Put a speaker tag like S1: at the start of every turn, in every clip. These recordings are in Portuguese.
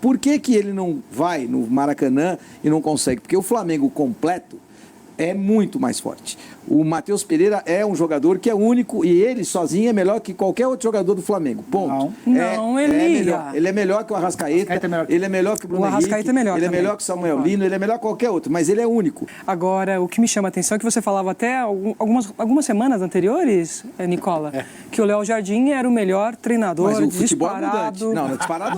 S1: Por que ele não vai no Maracanã e não consegue? Porque o Flamengo completo é muito mais forte. O Matheus Pereira é um jogador que é único e ele sozinho é melhor que qualquer outro jogador do Flamengo. Ponto.
S2: Não,
S1: ele é melhor que o Arrascaeta, ele é melhor que o Bruno Henrique, ele é melhor que o Samuel Lino, ele é melhor que qualquer outro, mas ele é único.
S2: Agora, o que me chama a atenção é que você falava até algumas semanas anteriores, Nicola, que o Léo Jardim era o melhor treinador disparado,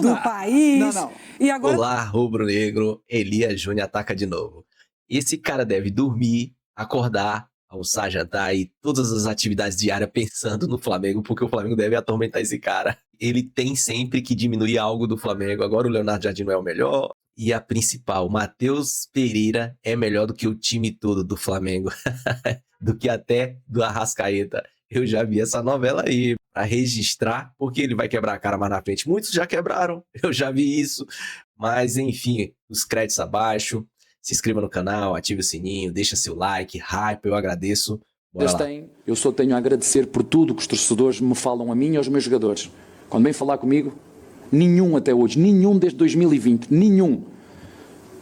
S2: do país.
S1: Não.
S2: E agora...
S3: Olá, rubro-negro, Elias Júnior ataca de novo. Esse cara deve dormir, acordar, almoçar, jantar e todas as atividades diárias pensando no Flamengo, porque o Flamengo deve atormentar esse cara. Ele tem sempre que diminuir algo do Flamengo. Agora o Leonardo Jardim não é o melhor. E a principal, o Matheus Pereira é melhor do que o time todo do Flamengo. Do que até do Arrascaeta. Eu já vi essa novela aí para registrar, porque ele vai quebrar a cara mais na frente. Muitos já quebraram, eu já vi isso. Mas enfim, os créditos abaixo. Se inscreva no canal, ative o sininho, deixa seu like, hype, eu agradeço.
S4: Eu só tenho a agradecer por tudo que os torcedores me falam a mim e aos meus jogadores. Quando vêm falar comigo, nenhum até hoje, nenhum desde 2020, nenhum.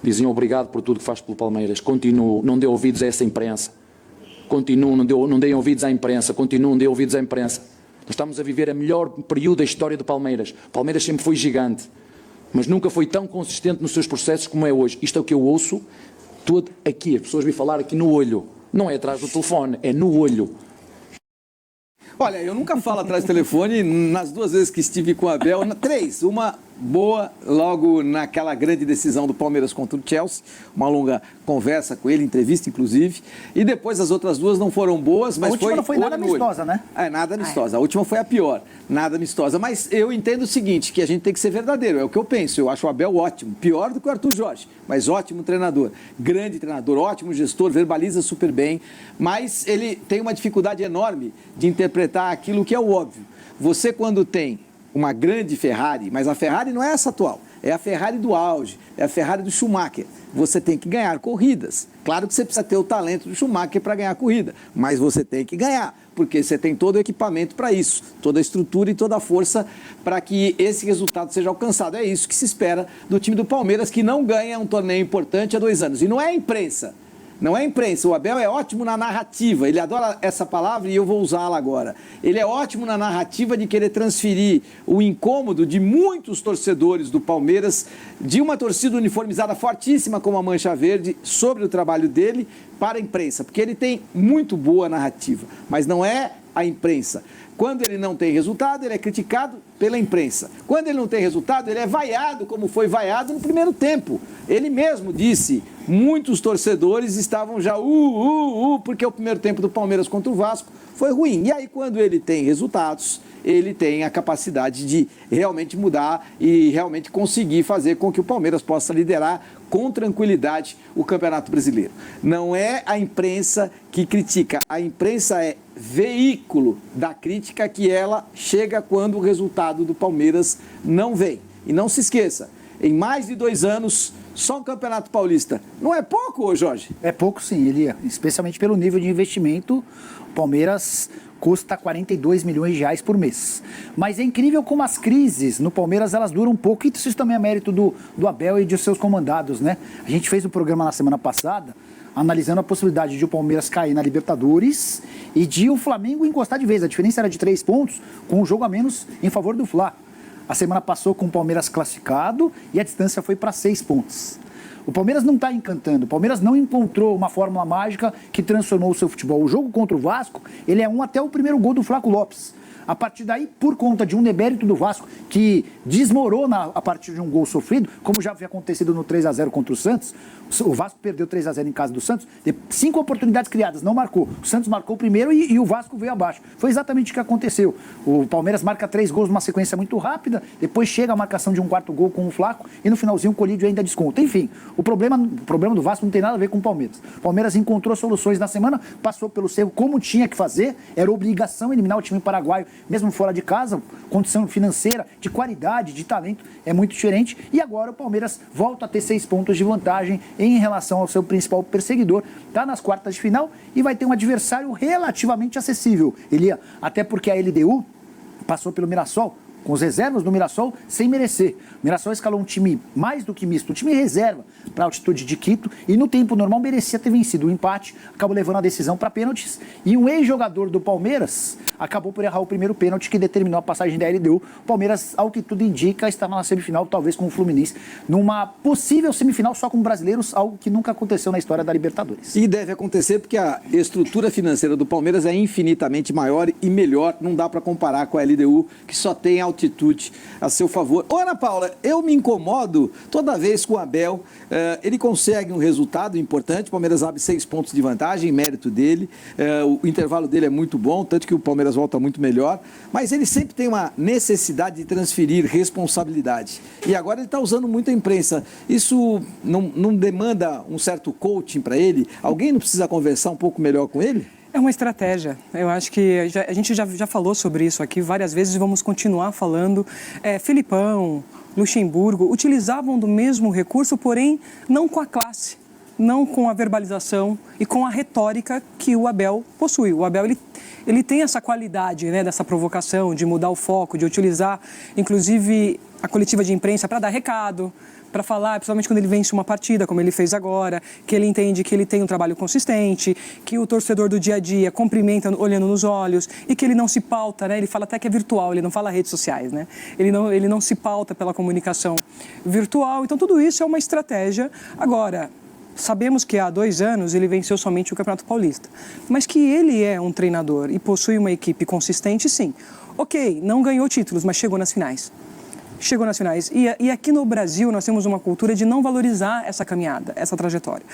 S4: Diziam obrigado por tudo que faz pelo Palmeiras. Continuo, não dê ouvidos a essa imprensa. Continuo, não deem ouvidos à imprensa. Continuo, não dê ouvidos à imprensa. Nós estamos a viver o melhor período da história do Palmeiras. O Palmeiras sempre foi gigante, mas nunca foi tão consistente nos seus processos como é hoje. Isto é o que eu ouço todo aqui. As pessoas me falar aqui no olho. Não é atrás do telefone, é no olho.
S1: Olha, eu nunca falo atrás do telefone, nas 2 vezes que estive com o Abel, 3, uma boa logo naquela grande decisão do Palmeiras contra o Chelsea, uma longa conversa com ele, entrevista inclusive, e depois as outras 2 não foram boas, mas
S5: a última não foi nada amistosa, né?
S1: Nada amistosa, a última foi a pior, nada amistosa, mas eu entendo o seguinte, que a gente tem que ser verdadeiro, é o que eu penso, eu acho o Abel ótimo, pior do que o Arthur Jorge, mas ótimo treinador, grande treinador, ótimo gestor, verbaliza super bem, mas ele tem uma dificuldade enorme de interpretar aquilo que é o óbvio. Você quando tem uma grande Ferrari, mas a Ferrari não é essa atual, é a Ferrari do auge, é a Ferrari do Schumacher. Você tem que ganhar corridas. Claro que você precisa ter o talento do Schumacher para ganhar a corrida, mas você tem que ganhar, porque você tem todo o equipamento para isso, toda a estrutura e toda a força para que esse resultado seja alcançado. É isso que se espera do time do Palmeiras, que não ganha um torneio importante há 2 anos. E não é a imprensa. Não é imprensa, o Abel é ótimo na narrativa, ele adora essa palavra e eu vou usá-la agora. Ele é ótimo na narrativa de querer transferir o incômodo de muitos torcedores do Palmeiras, de uma torcida uniformizada fortíssima como a Mancha Verde, sobre o trabalho dele para a imprensa, porque ele tem muito boa narrativa, mas não é a imprensa. Quando ele não tem resultado, ele é criticado pela imprensa. Quando ele não tem resultado, ele é vaiado, como foi vaiado no primeiro tempo. Ele mesmo disse, muitos torcedores estavam já porque o primeiro tempo do Palmeiras contra o Vasco foi ruim. E aí, quando ele tem resultados, ele tem a capacidade de realmente mudar e realmente conseguir fazer com que o Palmeiras possa liderar com tranquilidade o Campeonato Brasileiro. Não é a imprensa que critica, a imprensa é veículo da crítica que ela chega quando o resultado do Palmeiras não vem. E não se esqueça, em mais de 2 anos, só o Campeonato Paulista. Não é pouco, Jorge?
S5: É pouco sim, Elia, especialmente pelo nível de investimento. O Palmeiras custa 42 milhões de reais por mês. Mas é incrível como as crises no Palmeiras, elas duram um pouco, e isso também é mérito do Abel e de seus comandados, né? A gente fez um programa na semana passada, analisando a possibilidade de o Palmeiras cair na Libertadores e de o Flamengo encostar de vez. A diferença era de 3 pontos, com um jogo a menos em favor do Fla. A semana passou com o Palmeiras classificado e a distância foi para 6 pontos. O Palmeiras não está encantando, o Palmeiras não encontrou uma fórmula mágica que transformou o seu futebol. O jogo contra o Vasco, ele é até o primeiro gol do Flaco Lopes. A partir daí, por conta de um demérito do Vasco, que desmorona a partir de um gol sofrido, como já havia acontecido no 3-0 contra o Santos, o Vasco perdeu 3-0 em casa do Santos, 5 oportunidades criadas, não marcou. O Santos marcou primeiro e o Vasco veio abaixo. Foi exatamente o que aconteceu. O Palmeiras marca 3 gols numa sequência muito rápida, depois chega a marcação de um 4º gol com o Flaco, e no finalzinho o Colídio ainda desconta. Enfim, o problema do Vasco não tem nada a ver com o Palmeiras. O Palmeiras encontrou soluções na semana, passou pelo Cerro como tinha que fazer, era obrigação eliminar o time paraguaio, mesmo fora de casa, condição financeira, de qualidade, de talento, é muito diferente. E agora o Palmeiras volta a ter 6 pontos de vantagem em relação ao seu principal perseguidor. Está nas quartas de final e vai ter um adversário relativamente acessível, Elia. Até porque a LDU passou pelo Mirassol com as reservas do Mirassol, sem merecer. O Mirassol escalou um time mais do que misto, um time reserva para a altitude de Quito, e no tempo normal merecia ter vencido o empate, acabou levando a decisão para pênaltis, e um ex-jogador do Palmeiras acabou por errar o primeiro pênalti que determinou a passagem da LDU. O Palmeiras, ao que tudo indica, estava na semifinal, talvez com o Fluminense, numa possível semifinal só com brasileiros, algo que nunca aconteceu na história da Libertadores.
S1: E deve acontecer porque a estrutura financeira do Palmeiras é infinitamente maior e melhor, não dá para comparar com a LDU, que só tem altitude a seu favor. Ô, Ana Paula, eu me incomodo toda vez com o Abel, ele consegue um resultado importante, o Palmeiras abre 6 pontos de vantagem, mérito dele, o intervalo dele é muito bom, tanto que o Palmeiras volta muito melhor, mas ele sempre tem uma necessidade de transferir responsabilidade. E agora ele está usando muito a imprensa. Isso não demanda um certo coaching para ele? Alguém não precisa conversar um pouco melhor com ele?
S2: É uma estratégia. Eu acho que a gente já falou sobre isso aqui várias vezes e vamos continuar falando. Felipão, Luxemburgo utilizavam do mesmo recurso, porém não com a classe, não com a verbalização e com a retórica que o Abel possui. O Abel, ele tem essa qualidade, né, dessa provocação, de mudar o foco, de utilizar, inclusive, a coletiva de imprensa para dar recado, para falar, principalmente quando ele vence uma partida, como ele fez agora, que ele entende que ele tem um trabalho consistente, que o torcedor do dia a dia cumprimenta olhando nos olhos e que ele não se pauta, né? Ele fala até que é virtual, ele não fala redes sociais, né? Ele não se pauta pela comunicação virtual. Então, tudo isso é uma estratégia. Agora, sabemos que há 2 anos ele venceu somente o Campeonato Paulista, mas que ele é um treinador e possui uma equipe consistente, sim. Ok, não ganhou títulos, mas chegou nas finais. Chegou nas finais. E aqui no Brasil nós temos uma cultura de não valorizar essa caminhada, essa trajetória.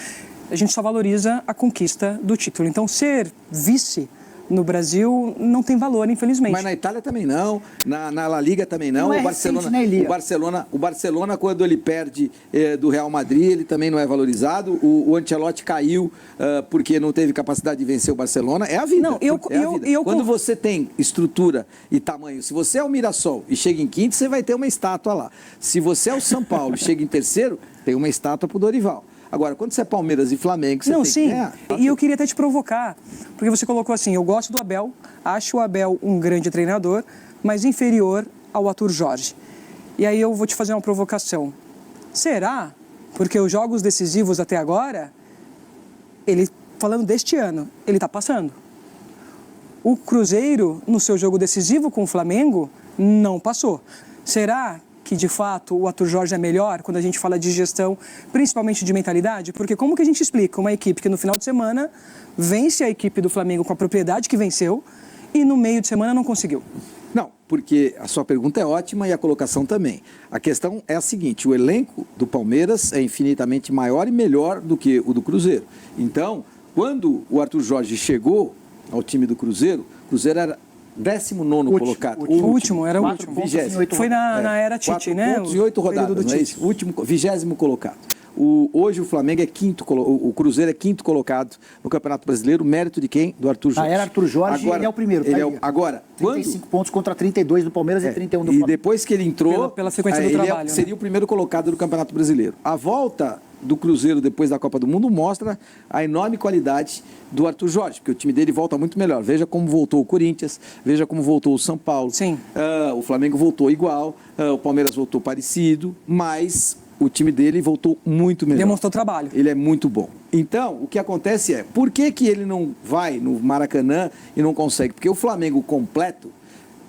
S2: A gente só valoriza a conquista do título. Então, ser vice no Brasil não tem valor, infelizmente.
S1: Mas na Itália também não, na La Liga também não.
S5: Não
S1: o Barcelona, quando ele perde do Real Madrid, ele também não é valorizado. O Ancelotti caiu porque não teve capacidade de vencer o Barcelona. É a vida. Não, quando você tem estrutura e tamanho, se você é o Mirassol e chega em quinto, você vai ter uma estátua lá. Se você é o São Paulo e chega em terceiro, tem uma estátua para o Dorival. Agora, quando você é Palmeiras e Flamengo, você tem que ganhar.
S2: E eu queria até te provocar, porque você colocou assim, eu gosto do Abel, acho o Abel um grande treinador, mas inferior ao Arthur Jorge. E aí eu vou te fazer uma provocação. Será? Porque os jogos decisivos até agora, ele, falando deste ano, ele está passando. O Cruzeiro, no seu jogo decisivo com o Flamengo, não passou. Será que, de fato, o Arthur Jorge é melhor quando a gente fala de gestão, principalmente de mentalidade? Porque como que a gente explica uma equipe que no final de semana vence a equipe do Flamengo com a propriedade que venceu e no meio de semana não conseguiu?
S1: Não, porque a sua pergunta é ótima e a colocação também. A questão é a seguinte, o elenco do Palmeiras é infinitamente maior e melhor do que o do Cruzeiro. Então, quando o Arthur Jorge chegou ao time do Cruzeiro, o Cruzeiro era 19º colocado.
S2: O último, era o último.
S1: 20º.
S2: Foi na era Tite, né?
S1: 4 pontos e 8 rodadas, não é isso? 20º colocado. Hoje o Flamengo é o Cruzeiro é 5º colocado no Campeonato Brasileiro. Mérito de quem? Do Arthur Jorge.
S5: Era Arthur Jorge e ele é o primeiro.
S1: Agora,
S5: 35 pontos contra 32 do Palmeiras e 31 do Flamengo.
S1: E depois que ele entrou,
S2: pela sequência do trabalho,
S1: seria o primeiro colocado do Campeonato Brasileiro. A volta do Cruzeiro depois da Copa do Mundo mostra a enorme qualidade do Arthur Jorge, porque o time dele volta muito melhor. Veja como voltou o Corinthians, veja como voltou o São Paulo.
S2: Sim.
S1: O Flamengo voltou igual, o Palmeiras voltou parecido, mas o time dele voltou muito melhor.
S2: Demonstrou trabalho.
S1: Ele é muito bom. Então, o que acontece é, por que ele não vai no Maracanã e não consegue? Porque o Flamengo completo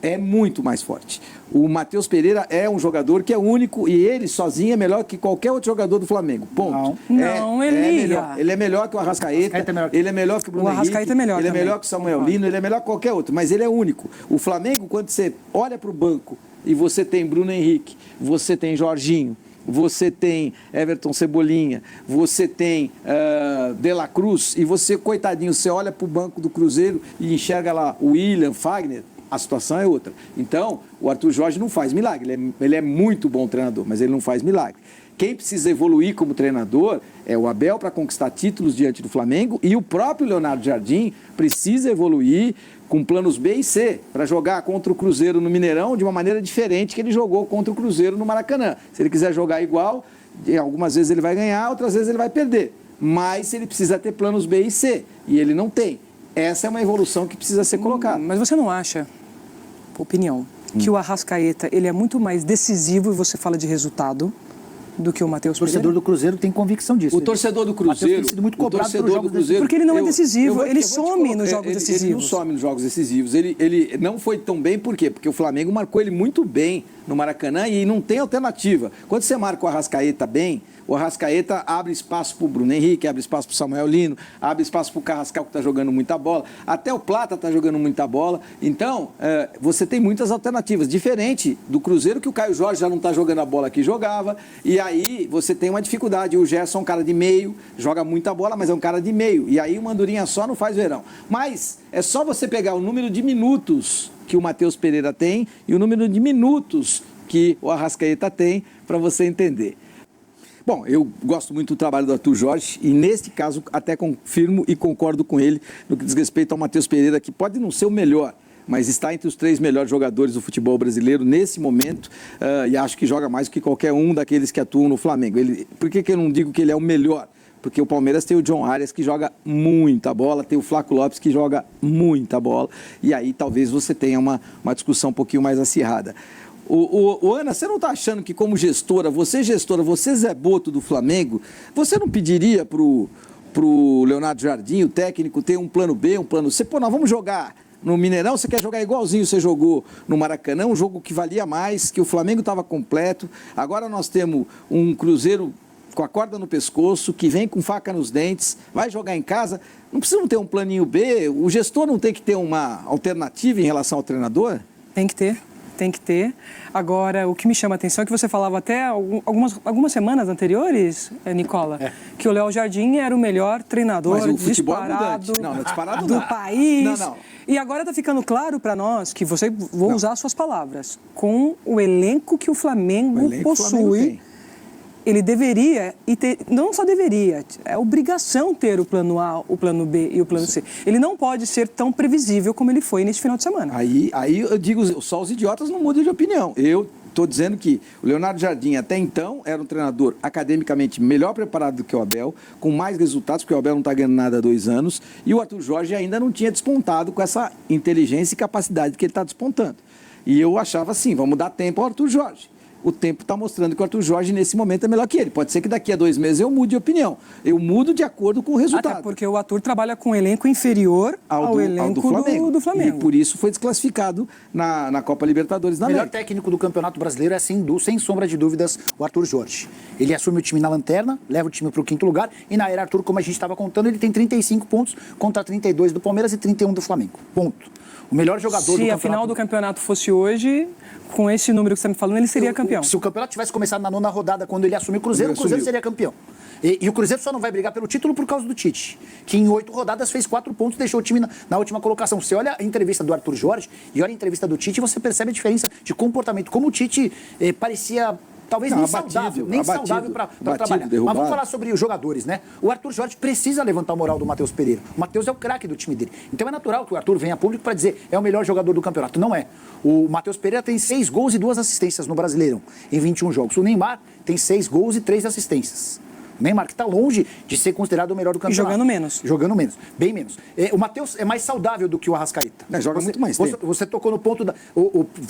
S1: é muito mais forte. O Matheus Pereira é um jogador que é único e ele sozinho é melhor que qualquer outro jogador do Flamengo. Ponto.
S2: Não,
S1: ele é melhor que o Arrascaeta, ele é melhor que o Bruno Henrique, ele é melhor que o Samuel Lino, ele é melhor que qualquer outro, mas ele é único. O Flamengo, quando você olha para o banco e você tem Bruno Henrique, você tem Jorginho, você tem Everton Cebolinha, você tem De La Cruz, e você, coitadinho, você olha para o banco do Cruzeiro e enxerga lá o William, Fagner, a situação é outra. Então, o Arthur Jorge não faz milagre, ele é muito bom treinador, mas ele não faz milagre. Quem precisa evoluir como treinador é o Abel para conquistar títulos diante do Flamengo e o próprio Leonardo Jardim precisa evoluir com planos B e C para jogar contra o Cruzeiro no Mineirão de uma maneira diferente que ele jogou contra o Cruzeiro no Maracanã. Se ele quiser jogar igual, algumas vezes ele vai ganhar, outras vezes ele vai perder. Mas ele precisa ter planos B e C e ele não tem. Essa é uma evolução que precisa ser colocada.
S2: Mas você não acha, opinião, que o Arrascaeta ele é muito mais decisivo, e você fala de resultado, do que o Matheus
S5: O torcedor
S2: Pereira?
S5: do Cruzeiro tem convicção disso.
S1: O torcedor do Cruzeiro,
S5: Matheus tem sido muito cobrado pelos jogos decisivos.
S2: Porque ele não é decisivo, ele
S1: te
S2: some
S1: colocar,
S2: nos jogos decisivos.
S1: Ele não some nos jogos decisivos. Ele não foi tão bem, por quê? Porque o Flamengo marcou ele muito bem no Maracanã e não tem alternativa. Quando você marca o Arrascaeta bem, o Arrascaeta abre espaço para o Bruno Henrique, abre espaço para o Samuel Lino, abre espaço para o Carrascal, que está jogando muita bola. Até o Plata está jogando muita bola. Então, você tem muitas alternativas. Diferente do Cruzeiro, que o Caio Jorge já não está jogando a bola que jogava. E aí você tem uma dificuldade. O Gerson é um cara de meio, joga muita bola, mas é um cara de meio. E aí uma andorinha só não faz verão. Mas é só você pegar o número de minutos que o Matheus Pereira tem e o número de minutos que o Arrascaeta tem para você entender. Bom, eu gosto muito do trabalho do Arthur Jorge e, neste caso, até confirmo e concordo com ele no que diz respeito ao Matheus Pereira, que pode não ser o melhor, mas está entre os 3 melhores jogadores do futebol brasileiro nesse momento e acho que joga mais do que qualquer um daqueles que atuam no Flamengo. Por que eu não digo que ele é o melhor? Porque o Palmeiras tem o John Arias, que joga muita bola, tem o Flaco Lopes, que joga muita bola, e aí talvez você tenha uma discussão um pouquinho mais acirrada. Ana, você não está achando que como gestora, você Zé Boto do Flamengo, você não pediria pro Leonardo Jardim, o técnico, ter um plano B, um plano C? Pô, nós vamos jogar no Mineirão, você quer jogar igualzinho você jogou no Maracanã, um jogo que valia mais, que o Flamengo estava completo. Agora nós temos um Cruzeiro com a corda no pescoço, que vem com faca nos dentes, vai jogar em casa. Não precisa ter um planinho B? O gestor não tem que ter uma alternativa em relação ao treinador?
S2: Tem que ter. Tem que ter. Agora, o que me chama a atenção é que você falava até algumas semanas anteriores, Nicola, que o Léo Jardim era o melhor treinador disparado,
S1: disparado
S2: do
S1: não.
S2: país.
S1: Não.
S2: E agora está ficando claro para nós que vou usar suas palavras, com o elenco que o Flamengo possui. Ele deveria, não só deveria, é obrigação ter o plano A, o plano B e o plano C. Ele não pode ser tão previsível como ele foi neste final de semana.
S1: Aí eu digo, só os idiotas não mudam de opinião. Eu estou dizendo que o Leonardo Jardim, até então, era um treinador academicamente melhor preparado do que o Abel, com mais resultados, porque o Abel não está ganhando nada há 2 anos, e o Arthur Jorge ainda não tinha despontado com essa inteligência e capacidade que ele está despontando. E eu achava assim, vamos dar tempo ao Arthur Jorge. O tempo está mostrando que o Arthur Jorge, nesse momento, é melhor que ele. Pode ser que daqui a 2 meses eu mude de opinião. Eu mudo de acordo com o resultado.
S2: Até porque o Arthur trabalha com um elenco inferior ao elenco do Flamengo.
S1: E por isso foi desclassificado na Copa Libertadores da América.
S5: O melhor técnico do Campeonato Brasileiro é, sem sombra de dúvidas, o Arthur Jorge. Ele assume o time na lanterna, leva o time para o 5º lugar, e na era Arthur, como a gente estava contando, ele tem 35 pontos contra 32 do Palmeiras e 31 do Flamengo. Ponto. O melhor jogador do campeonato.
S2: Se a final do campeonato fosse hoje, com esse número que você está me falando, ele seria campeão.
S5: Se o campeonato tivesse começado na 9ª rodada, quando ele assumiu o Cruzeiro seria campeão. E o Cruzeiro só não vai brigar pelo título por causa do Tite, que em 8 rodadas fez 4 pontos e deixou o time na última colocação. Você olha a entrevista do Arthur Jorge e olha a entrevista do Tite, você percebe a diferença de comportamento. Como o Tite parecia... Talvez nem saudável para trabalhar.
S1: Derrubado.
S5: Mas vamos falar sobre os jogadores, né? O Arthur Jorge precisa levantar o moral do Matheus Pereira. O Matheus é o craque do time dele. Então é natural que o Arthur venha a público para dizer é o melhor jogador do campeonato. Não é. O Matheus Pereira tem 6 gols e 2 assistências no Brasileirão, em 21 jogos. O Neymar tem 6 gols e 3 assistências. O Neymar, que está longe de ser considerado o melhor do campeonato.
S2: E jogando menos.
S5: Jogando menos, bem menos. O Matheus é mais saudável do que o Arrascaeta.
S1: Joga muito mais tempo.
S5: Você tocou no ponto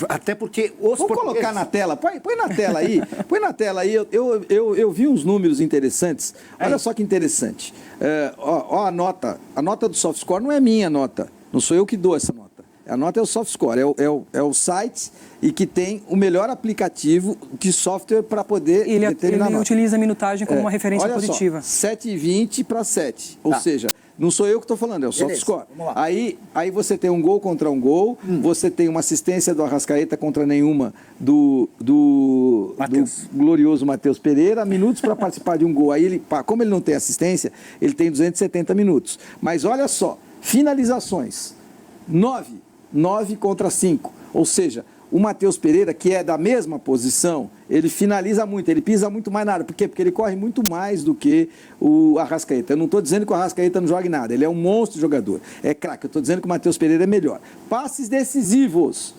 S5: até porque os
S1: Vou colocar na tela, põe na tela aí. Põe na tela aí, eu vi uns números interessantes. Olha só que interessante. A nota do SoftScore não é minha nota. Não sou eu que dou essa nota. A nota é o SoftScore, é o site e que tem o melhor aplicativo de software para poder determinar
S2: Ele utiliza a minutagem como uma referência positiva.
S1: 7,20 para 7. Ou seja, não sou eu que estou falando, é o SoftScore. Aí você tem um gol contra um gol, você tem uma assistência do Arrascaeta contra nenhuma do glorioso Matheus Pereira, minutos para participar de um gol. Aí, como ele não tem assistência, ele tem 270 minutos. Mas olha só, finalizações, 9 contra 5, ou seja, o Matheus Pereira, que é da mesma posição, ele finaliza muito, ele pisa muito mais na área. Por quê? Porque ele corre muito mais do que o Arrascaeta. Eu não estou dizendo que o Arrascaeta não joga nada, ele é um monstro de jogador, é craque. Eu estou dizendo que o Matheus Pereira é melhor. Passes decisivos,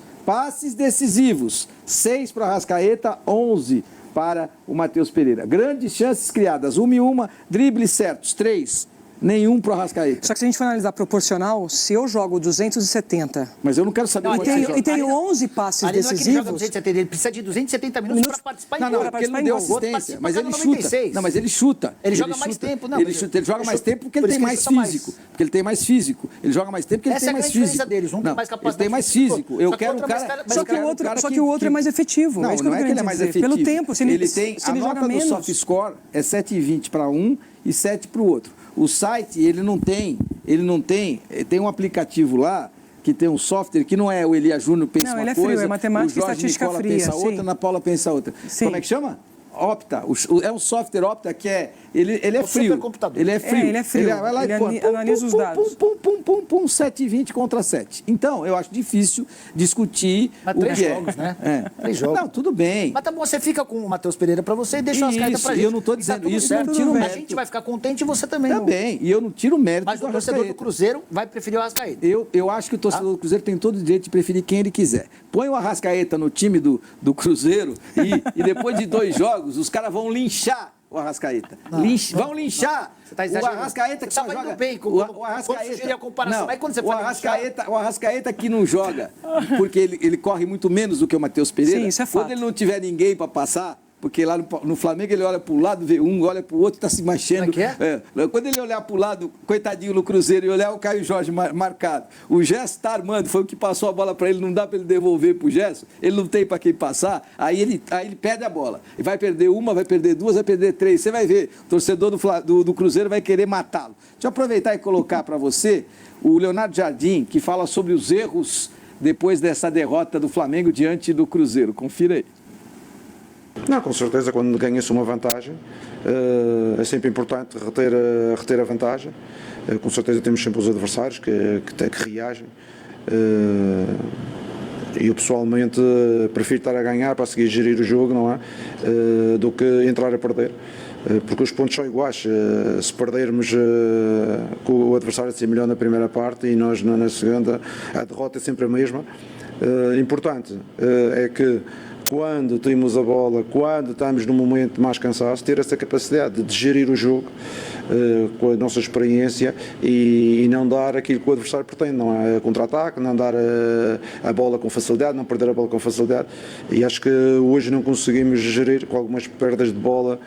S1: 6 para o Arrascaeta, 11 para o Matheus Pereira. Grandes chances criadas, 1 e 1, dribles certos, 3. Nenhum pro Arrascaeta.
S2: Só que se a gente for analisar proporcional, se eu jogo 270
S1: Mas eu não quero saber
S5: Não,
S1: quanto
S2: e
S1: você
S2: tenho,
S1: joga.
S2: e tenho 11 passes
S5: Ali não é que ele joga
S2: decisivos...
S5: 270, ele precisa de 270 minutos para participar em
S1: Não,
S5: gol.
S1: não, porque ele não
S2: participar
S1: deu
S2: em gol.
S5: O outro
S1: assistência,
S5: participa
S1: mas
S5: cada
S1: ele chuta.
S5: 96.
S1: Não, mas ele chuta.
S5: Ele joga mais tempo, não,
S1: Ele
S5: mas
S1: chuta, ele joga
S5: ele
S1: mais
S5: chuta-
S1: tempo porque
S5: por
S1: ele
S5: isso
S1: tem
S5: que
S1: mais
S5: ele chuta mais.
S1: físico. Porque ele tem mais físico. Ele joga mais tempo porque ele
S5: Essa
S1: tem
S5: é a
S1: mais
S5: grande diferença
S1: físico.
S5: deles, um tem
S1: Não,
S5: mais
S1: ele
S5: capacidade
S1: tem mais
S5: física.
S1: físico. Eu
S5: Só que
S1: quero
S5: o
S1: um
S5: outro é mais
S1: cara...
S5: cara-
S2: Só que o outro é mais efetivo.
S1: Não,
S2: é isso que
S1: não
S2: eu
S1: é
S2: tô
S1: que ele é
S2: querendo
S1: mais
S2: dizer.
S1: efetivo.
S2: Pelo tempo, se ele
S1: tem
S2: se ele
S1: a
S2: joga
S1: nota do
S2: menos...
S1: soft score é 7,20 para um e 7 para o outro. O site, ele não tem, tem um aplicativo lá que tem um software que não é o Elia Júnior pensa
S2: Não,
S1: uma
S2: ele é
S1: coisa,
S2: frio, é matemática
S1: o
S2: e
S1: Jorge
S2: estatística
S1: Nicola
S2: fria,
S1: pensa
S2: sim.
S1: outra, a Ana Paula pensa outra.
S2: Sim.
S1: Como é que chama? Opta. É um software Opta que é... Ele é
S5: um
S1: frio.
S5: supercomputador.
S1: Ele é frio.
S2: ele é frio.
S1: Vai lá
S2: Ele
S1: e põe.
S2: analisa os dados.
S1: 7,20 contra 7. Então, eu acho difícil discutir
S5: Mas
S1: o
S5: 3
S1: que é.
S5: jogos, né?
S1: É.
S5: 3 jogos.
S1: Não, tudo bem.
S5: Mas tá bom, você fica com o Matheus Pereira pra você e deixa as cartas pra
S1: Isso,
S5: gente.
S1: eu não tô
S5: E tá
S1: dizendo
S5: tudo
S1: isso,
S5: certo.
S1: não tiro
S5: A
S1: mérito.
S5: gente vai ficar contente e você também. não.
S1: Também. E eu não tiro o mérito
S5: Mas
S1: do
S5: o torcedor do
S1: Arrascaeta.
S5: Cruzeiro vai preferir o Arrascaeta.
S1: Eu acho que o torcedor do Cruzeiro tem todo o direito de preferir quem ele quiser. Põe o Arrascaeta no time do Cruzeiro e depois de 2 jogos, os caras vão linchar o Arrascaeta. Vão linchar.
S5: Você tá
S1: o
S5: exagerando.
S1: Arrascaeta que
S5: Você
S1: só
S5: tava indo
S1: joga...
S5: bem quando sugeria a comparação. Aí quando você fala
S1: o Arrascaeta que não joga, porque ele corre muito menos do que o Matheus Pereira.
S2: Sim, isso é
S1: Quando
S2: fato.
S1: ele não tiver ninguém para passar... Porque lá no Flamengo ele olha para um lado, vê um, olha para o outro, está se mexendo.
S5: Como é que é?
S1: Quando ele olhar para o lado, coitadinho no Cruzeiro, e olhar o Caio Jorge marcado, o Gerson está armando, foi o que passou a bola para ele, não dá para ele devolver para o Gerson, ele não tem para quem passar, aí ele perde a bola. E vai perder uma, vai perder 2, vai perder 3. Você vai ver, o torcedor do Cruzeiro vai querer matá-lo. Deixa eu aproveitar e colocar para você o Leonardo Jardim, que fala sobre os erros depois dessa derrota do Flamengo diante do Cruzeiro. Confira aí.
S6: Não, com certeza, quando ganha-se uma vantagem, é sempre importante reter a vantagem. Com certeza temos sempre os adversários que reagem. Eu pessoalmente prefiro estar a ganhar para seguir gerir o jogo, não é? Do que entrar a perder. Porque os pontos são iguais. Se perdermos com o adversário ser melhor na primeira parte e nós na segunda, a derrota é sempre a mesma. Importante é que quando temos a bola, quando estamos num momento de mais cansaço, ter essa capacidade de gerir o jogo com a nossa experiência e não dar aquilo que o adversário pretende, não é contra-ataque, não dar a bola com facilidade, não perder a bola com facilidade. E acho que hoje não conseguimos gerir com algumas perdas de bola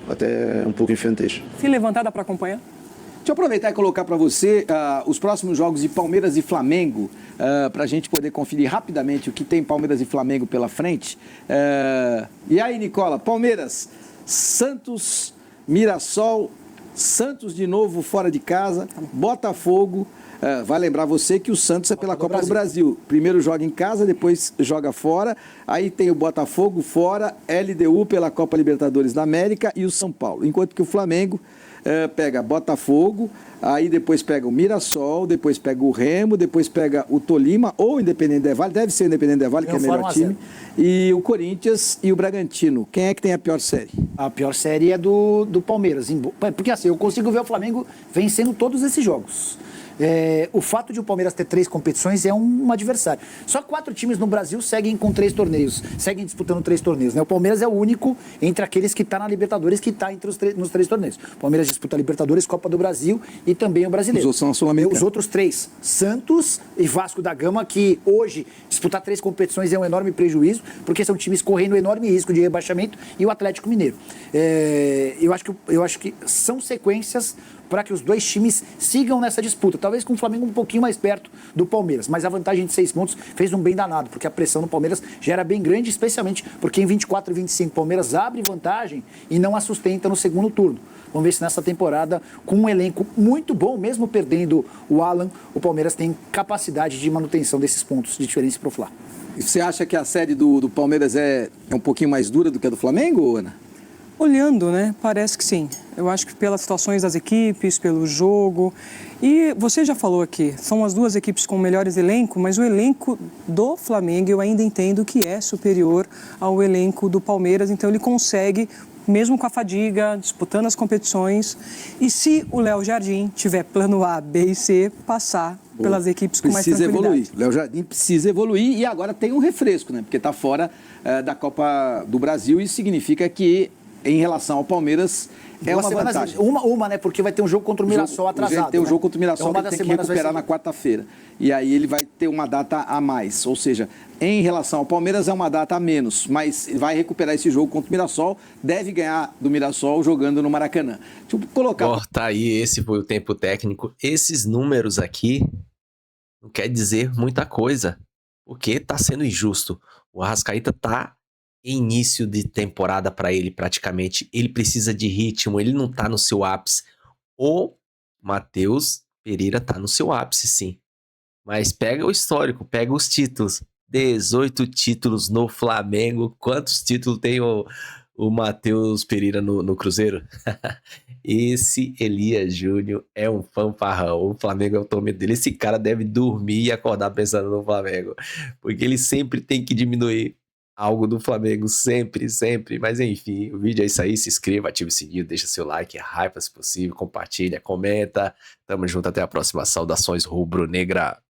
S6: até um pouco infantis.
S2: Se levantada para acompanhar?
S1: Deixa eu aproveitar e colocar para você os próximos jogos de Palmeiras e Flamengo, para a gente poder conferir rapidamente o que tem Palmeiras e Flamengo pela frente. E aí, Nicola, Palmeiras, Santos, Mirassol, Santos de novo fora de casa, Botafogo. Vai lembrar você que o Santos é pela Copa do Brasil. Primeiro joga em casa, depois joga fora. Aí tem o Botafogo fora, LDU pela Copa Libertadores da América e o São Paulo. Enquanto que o Flamengo pega Botafogo, aí depois pega o Mirassol, depois pega o Remo, depois pega o Tolima ou o Independente Del Valle, deve ser o Independente Del Valle, que é o melhor time, e o Corinthians e o Bragantino. Quem é que tem a pior série?
S5: A pior série é do Palmeiras. Porque assim, eu consigo ver o Flamengo vencendo todos esses jogos. O fato de o Palmeiras ter 3 competições é um adversário. Só 4 times no Brasil seguem com 3 torneios, seguem disputando 3 torneios, né? O Palmeiras é o único entre aqueles que está na Libertadores, que está nos 3 torneios. O Palmeiras disputa a Libertadores, Copa do Brasil e também o Brasileiro.
S1: Os outros são a Sul-Americana.
S5: Os outros 3, Santos e Vasco da Gama, que hoje disputar 3 competições é um enorme prejuízo, porque são times correndo enorme risco de rebaixamento, e o Atlético Mineiro. Eu acho que são sequências para que os 2 times sigam nessa disputa. Talvez com o Flamengo um pouquinho mais perto do Palmeiras, mas a vantagem de 6 pontos fez um bem danado, porque a pressão no Palmeiras já era bem grande, especialmente porque em 24 e 25 o Palmeiras abre vantagem e não a sustenta no segundo turno. Vamos ver se nessa temporada, com um elenco muito bom, mesmo perdendo o Alan, o Palmeiras tem capacidade de manutenção desses pontos de diferença para o Fla.
S1: E você acha que a série do Palmeiras é um pouquinho mais dura do que a do Flamengo, Ana?
S2: Olhando, né? Parece que sim. Eu acho que pelas situações das equipes, pelo jogo. E você já falou aqui, são as 2 equipes com melhores elencos, mas o elenco do Flamengo eu ainda entendo que é superior ao elenco do Palmeiras. Então ele consegue, mesmo com a fadiga, disputando as competições. E se o Léo Jardim tiver plano A, B e C, passar pelas equipes com mais tranquilidade.
S1: Precisa evoluir. O Léo Jardim precisa evoluir e agora tem um refresco, né? Porque está fora da Copa do Brasil e significa que em relação ao Palmeiras, é
S5: Duas
S1: uma
S5: semanas,
S1: vantagem.
S5: Uma, né? Porque vai ter um jogo contra o Mirassol atrasado.
S1: Tem o
S5: né?
S1: jogo contra o Mirassol
S5: Então,
S1: que
S5: uma
S1: ele
S5: das
S1: tem que
S5: semanas vai
S1: recuperar
S5: ser-
S1: na quarta-feira. E aí ele vai ter uma data a mais. Ou seja, em relação ao Palmeiras é uma data a menos, mas vai recuperar esse jogo contra o Mirassol, deve ganhar do Mirassol jogando no Maracanã. Deixa eu colocar...
S3: Ó, tá aí, esse foi o tempo técnico. Esses números aqui não quer dizer muita coisa, porque tá sendo injusto. O Arrascaeta tá em início de temporada pra ele praticamente. Ele precisa de ritmo, ele não tá no seu ápice. O Matheus Pereira tá no seu ápice, sim. Mas pega o histórico, pega os títulos. 18 títulos no Flamengo. Quantos títulos tem o Matheus Pereira no Cruzeiro? Esse Elias Júnior é um fanfarrão. O Flamengo é o tormento dele. Esse cara deve dormir e acordar pensando no Flamengo. Porque ele sempre tem que diminuir algo do Flamengo. Sempre, sempre. Mas enfim, o vídeo é isso aí. Se inscreva, ative o sininho, deixa seu like, hype se possível, compartilha, comenta. Tamo junto, até a próxima. Saudações rubro-negra.